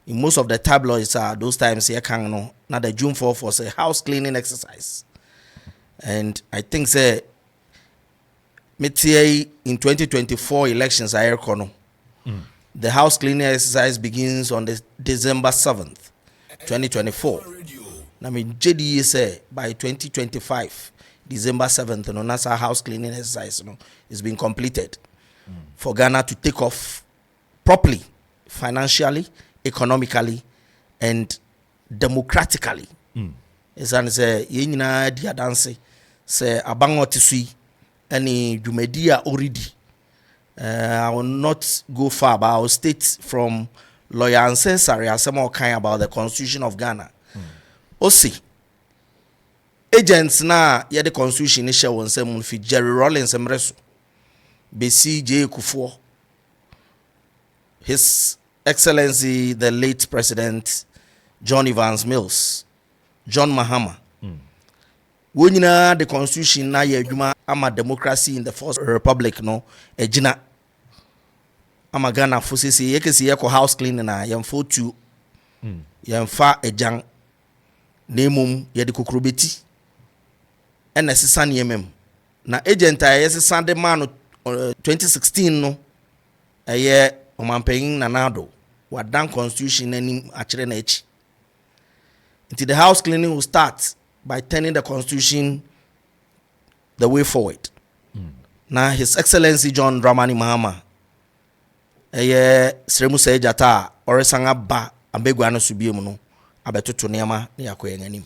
in most of the tabloids those times here can no now the June 4th was a house cleaning exercise. And I think say in 2024 elections the house cleaning exercise begins on the December 7th 2024. I mean JDE say by 2025 December 7th no NASA house cleaning exercise is being completed for Ghana to take off properly, financially, economically, and democratically. It's an say yina dia dance say abango tisui any jumedia already. I will not go far, but I will state from lawyer Ansensari some more kind about the Constitution of Ghana. Osi agents na yeah the Constitution is shown some fi Jerry Rawlings emreso Besi J Kufuor, His Excellency the late President John Evans Mills, John Mahama. Wonyina the Constitution na ye adwuma ama democracy in the First Republic no ejina ama Ghana fo sese yekesi yeko house cleaning na yemfo tu yemfa ejang nemum ye de kokrobeti ena sesa ne yemem na agent aye sesa de man 2016 no eye omampanyin nanado wadan Constitution anim akire na echi until the house cleaning will start by turning the Constitution the way forward. Now, His Excellency John Dramani Mahama, Sremu Sejata, Oresanga Ba, Ambegwana Subiumuno, Abetutu Niama, Niakoyanganim.